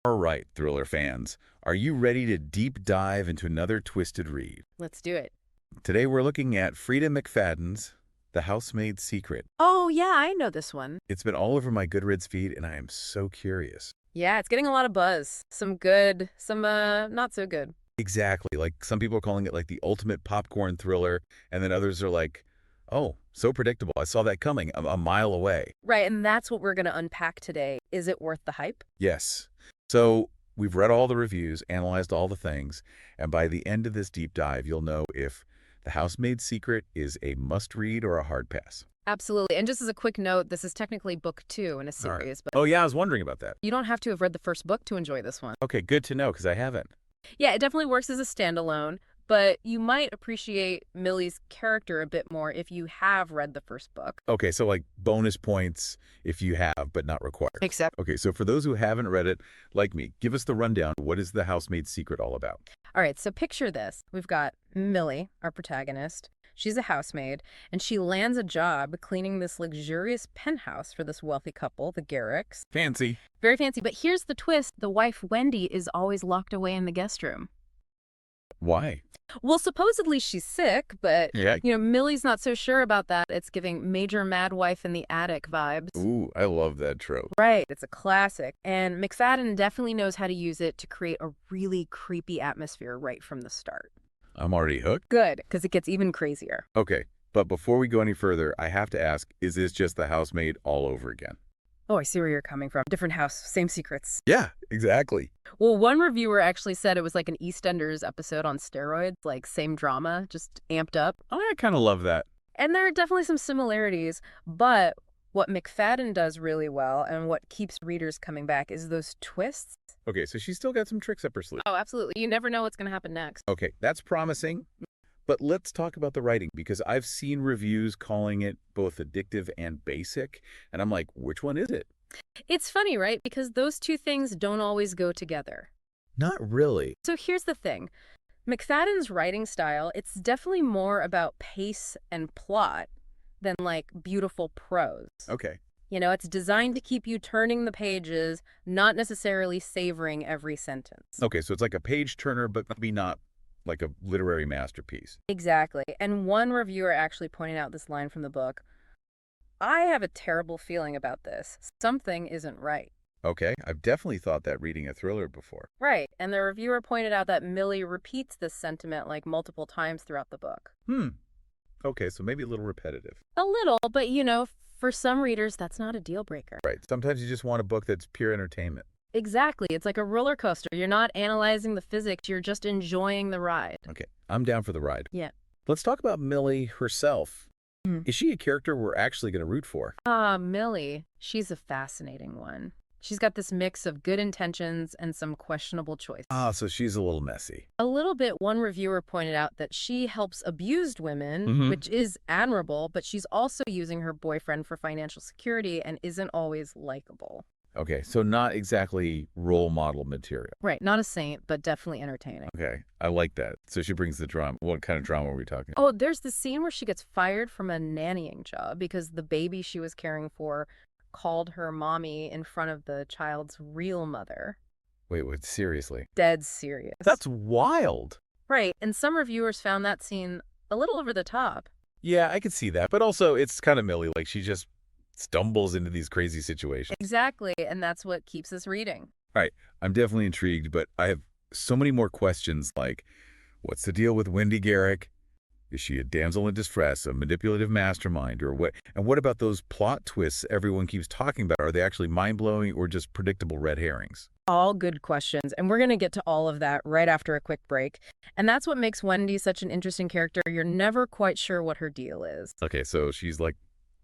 All right, thriller fans, are you ready to deep dive into another twisted read? Let's do it. Today we're looking at Frida McFadden's The Housemaid's Secret. Oh, yeah, I know this one. It's been all over my Goodreads feed, and I am so curious. Yeah, it's getting a lot of buzz. Some good, some not so good. Exactly. Like, some people are calling it like the ultimate popcorn thriller, and then others are like, oh, so predictable. I saw that coming a mile away. Right, and that's what we're going to unpack today. Is it worth the hype? Yes. So we've read all the reviews, analyzed all the things, and by the end of this deep dive, you'll know if The Housemaid's Secret is a must-read or a hard pass. Absolutely. And just as a quick note, this is technically book 2 in a All right. series, but Oh, yeah, I was wondering about that. you don't have to have read the first book to enjoy this one. Okay, good to know, because I haven't. Yeah, it definitely works as a standalone, but you might appreciate Millie's character a bit more if you have read the first book. Okay, so like bonus points if you have, but not required. Except. Okay, so for those who haven't read it, like me, give us the rundown. What is The Housemaid's Secret all about? All right, so picture this. We've got Millie, our protagonist. She's a housemaid, and she lands a job cleaning this luxurious penthouse for this wealthy couple, the Garricks. Fancy. Very fancy, but here's the twist. The wife, Wendy, is always locked away in the guest room. Why? Well, supposedly she's sick, but, Yeah. Millie's not so sure about that. It's giving major mad wife in the attic vibes. Ooh, I love that trope. Right, it's a classic. And McFadden definitely knows how to use it to create a really creepy atmosphere right from the start. I'm already hooked. Good, because it gets even crazier. Okay, but before we go any further, I have to ask, is this just The Housemaid all over again? Oh, I see where you're coming from. Different house, same secrets. Yeah, exactly. Well, one reviewer actually said it was like an EastEnders episode on steroids, like same drama, just amped up. Oh, I kind of love that. And there are definitely some similarities, but what McFadden does really well and what keeps readers coming back is those twists. Okay, so she's still got some tricks up her sleeve. Oh, absolutely. You never know what's going to happen next. Okay, that's promising. But let's talk about the writing, because I've seen reviews calling it both addictive and basic, and I'm like, which one is it? It's funny, right? Because those two things don't always go together. Not really. So here's the thing. McFadden's writing style, it's definitely more about pace and plot than like beautiful prose. Okay. It's designed to keep you turning the pages, not necessarily savoring every sentence. Okay, so it's like a page turner, but maybe not like a literary masterpiece. Exactly. And one reviewer actually pointed out this line from the book. I have a terrible feeling about this. Something isn't right. Okay, I've definitely thought that reading a thriller before. Right. And the reviewer pointed out that Millie repeats this sentiment like multiple times throughout the book. Okay, so maybe a little repetitive. A little, but for some readers, that's not a deal breaker. Right, sometimes you just want a book that's pure entertainment. Exactly. It's like a roller coaster. You're not analyzing the physics. You're just enjoying the ride. Okay, I'm down for the ride. Yeah. Let's talk about Millie herself. Is she a character we're actually going to root for? Millie. She's a fascinating one. She's got this mix of good intentions and some questionable choices. So she's a little messy. A little bit. One reviewer pointed out that she helps abused women, which is admirable, but she's also using her boyfriend for financial security and isn't always likable. Okay, so not exactly role model material. Right. Not a saint, but definitely entertaining. Okay, I like that. So she brings the drama. What kind of drama are we talking? Oh, there's the scene where she gets fired from a nannying job because the baby she was caring for called her mommy in front of the child's real mother. Wait, seriously? Dead serious. That's wild. Right, and some reviewers found that scene a little over the top. Yeah, I could see that. But also, it's kind of Millie. Like, she just stumbles into these crazy situations. Exactly, and that's what keeps us reading. All right, I'm definitely intrigued, but I have so many more questions, like, what's the deal with Wendy Garrick? Is she a damsel in distress, a manipulative mastermind, or what? And what about those plot twists everyone keeps talking about? Are they actually mind-blowing or just predictable red herrings? All good questions, and we're going to get to all of that right after a quick break. And that's what makes Wendy such an interesting character. You're never quite sure what her deal is. Okay, so she's like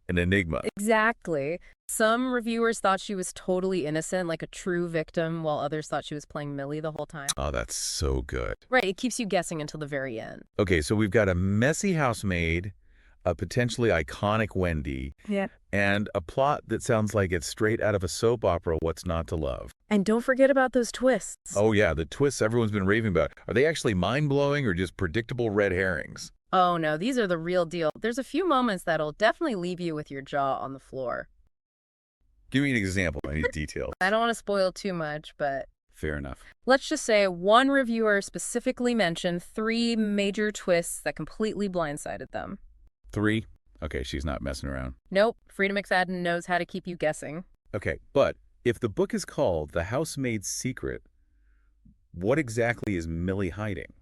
an enigma. Exactly. Some reviewers thought she was totally innocent, like a true victim, while others thought she was playing Millie the whole time. Oh, that's so good. Right, it keeps you guessing until the very end. Okay, so we've got a messy housemaid, a potentially iconic Wendy, Yeah. and a plot that sounds like it's straight out of a soap opera, What's Not to Love. And don't forget about those twists. Oh yeah, the twists everyone's been raving about. Are they actually mind-blowing or just predictable red herrings? Oh no, these are the real deal. There's a few moments that'll definitely leave you with your jaw on the floor. Give me an example. I need details. I don't want to spoil too much, but fair enough. Let's just say one reviewer specifically mentioned 3 major twists that completely blindsided them. 3? Okay, she's not messing around. Nope, Frida McFadden knows how to keep you guessing. Okay, but if the book is called The Housemaid's Secret, what exactly is Millie hiding?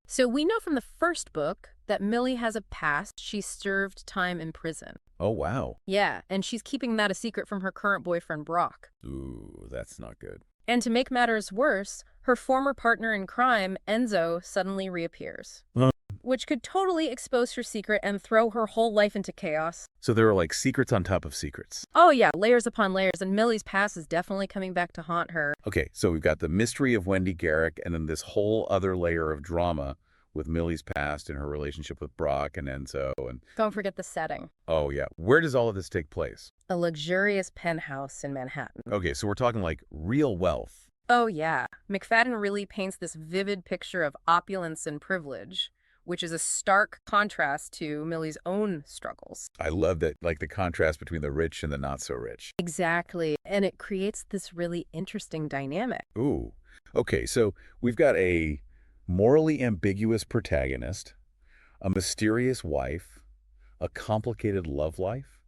So we know from the first book that Millie has a past. She served time in prison. Oh, wow. Yeah, and she's keeping that a secret from her current boyfriend, Brock. Ooh, that's not good. And to make matters worse, her former partner in crime, Enzo, suddenly reappears. Huh. Which could totally expose her secret and throw her whole life into chaos. So there are like secrets on top of secrets. Oh yeah, layers upon layers, and Millie's past is definitely coming back to haunt her. Okay, so we've got the mystery of Wendy Garrick and then this whole other layer of drama with Millie's past and her relationship with Brock and Enzo and... Don't forget the setting. Oh, yeah. Where does all of this take place? A luxurious penthouse in Manhattan. Okay, so we're talking like real wealth. Oh yeah, McFadden really paints this vivid picture of opulence and privilege, which is a stark contrast to Millie's own struggles. I love that, like the contrast between the rich and the not so rich. Exactly, and it creates this really interesting dynamic. Ooh. Okay, so we've got a morally ambiguous protagonist, a mysterious wife, a complicated love life,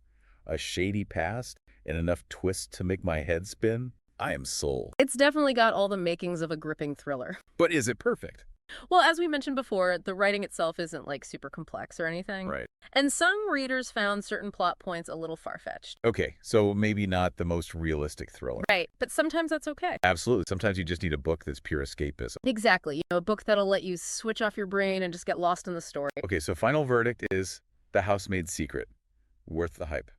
a shady past, and enough twists to make my head spin. I am sold. It's definitely got all the makings of a gripping thriller. But is it perfect? Well, as we mentioned before, the writing itself isn't like super complex or anything. Right. And some readers found certain plot points a little far-fetched. Okay, so maybe not the most realistic thriller. Right, but sometimes that's okay. Absolutely. Sometimes you just need a book that's pure escapism. Exactly. You know, a book that'll let you switch off your brain and just get lost in the story. Okay, so final verdict is The Housemaid's Secret. Worth the hype.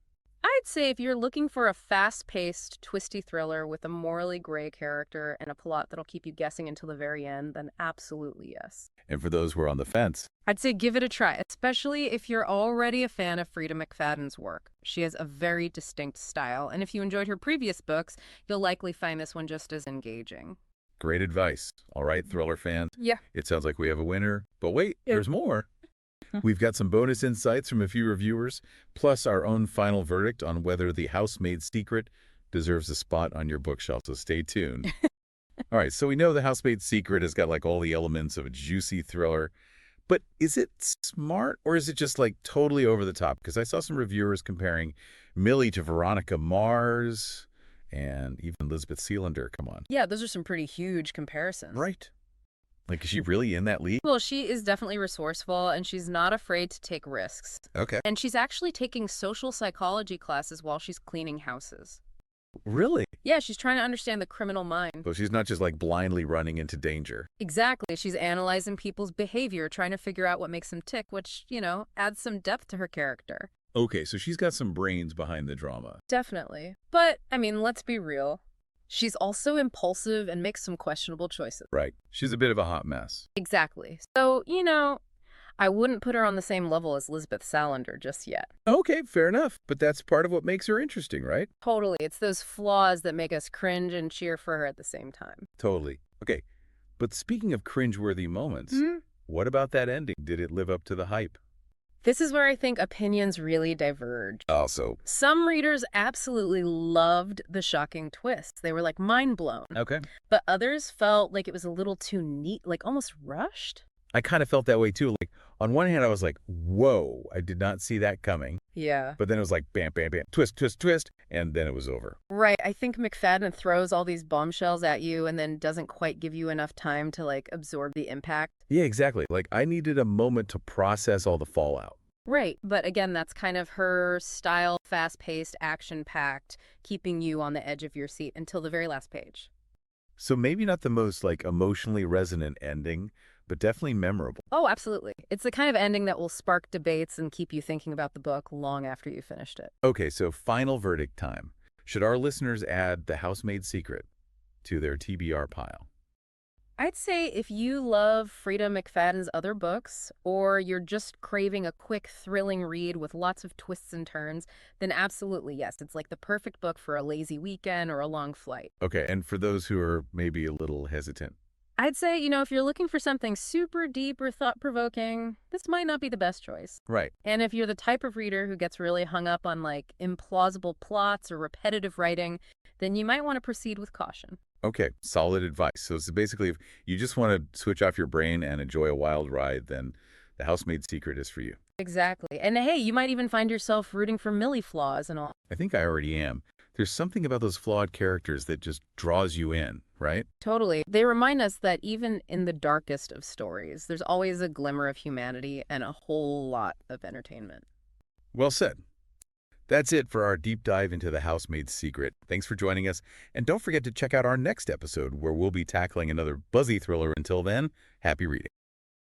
I'd say if you're looking for a fast-paced, twisty thriller with a morally gray character and a plot that'll keep you guessing until the very end, then absolutely yes. And for those who are on the fence, I'd say give it a try, especially if you're already a fan of Frida McFadden's work. She has a very distinct style, and if you enjoyed her previous books, you'll likely find this one just as engaging. great advice. All right, thriller fans. Yeah. It sounds like we have a winner. But wait, Yeah. there's more. We've got some bonus insights from a few reviewers, plus our own final verdict on whether The Housemaid's Secret deserves a spot on your bookshelf, so stay tuned. All right, so we know The Housemaid's Secret has got like all the elements of a juicy thriller, but is it smart or is it just like totally over the top? Because I saw some reviewers comparing Millie to Veronica Mars and even Elizabeth Sealander. Come on. Yeah, those are some pretty huge comparisons. Right. Like, is she really in that league? Well, she is definitely resourceful, and she's not afraid to take risks. Okay. And she's actually taking social psychology classes while she's cleaning houses. Really? Yeah, she's trying to understand the criminal mind. So she's not just like blindly running into danger. Exactly. She's analyzing people's behavior, trying to figure out what makes them tick, which, you know, adds some depth to her character. Okay, so she's got some brains behind the drama. Definitely. But, I mean, let's be real. She's also impulsive and makes some questionable choices. Right. She's a bit of a hot mess. Exactly. So, you know, I wouldn't put her on the same level as Elizabeth Salander just yet. Okay, fair enough. But that's part of what makes her interesting, right? Totally. It's those flaws that make us cringe and cheer for her at the same time. Totally. Okay, but speaking of cringeworthy moments, what about that ending? Did it live up to the hype? This is where I think opinions really diverge. Also. Some readers absolutely loved the shocking twists. They were like mind blown. Okay. But others felt like it was a little too neat, like almost rushed. I kind of felt that way too. Like, on one hand, I was like, whoa, I did not see that coming. Yeah. But then it was like, bam, bam, bam, twist, twist, twist, and then it was over. Right. I think McFadden throws all these bombshells at you and then doesn't quite give you enough time to, like, absorb the impact. Yeah, exactly. Like, I needed a moment to process all the fallout. Right. But again, that's kind of her style, fast-paced, action-packed, keeping you on the edge of your seat until the very last page. So maybe not the most, like, emotionally resonant ending, but definitely memorable. Oh, absolutely. It's the kind of ending that will spark debates and keep you thinking about the book long after you finished it. Okay, so final verdict time. Should our listeners add The Housemaid's Secret to their TBR pile? I'd say if you love Frida McFadden's other books, or you're just craving a quick, thrilling read with lots of twists and turns, then absolutely yes. It's like the perfect book for a lazy weekend or a long flight. Okay, and for those who are maybe a little hesitant. I'd say, you know, if you're looking for something super deep or thought-provoking, this might not be the best choice. Right. And if you're the type of reader who gets really hung up on, like, implausible plots or repetitive writing, then you might want to proceed with caution. Okay, solid advice. So it's basically, if you just want to switch off your brain and enjoy a wild ride, then The Housemaid's Secret is for you. Exactly. And hey, you might even find yourself rooting for Millie flaws and all. I think I already am. There's something about those flawed characters that just draws you in, right? Totally. They remind us that even in the darkest of stories, there's always a glimmer of humanity and a whole lot of entertainment. Well said. That's it for our deep dive into The Housemaid's Secret. Thanks for joining us, and don't forget to check out our next episode where we'll be tackling another buzzy thriller. Until then, happy reading.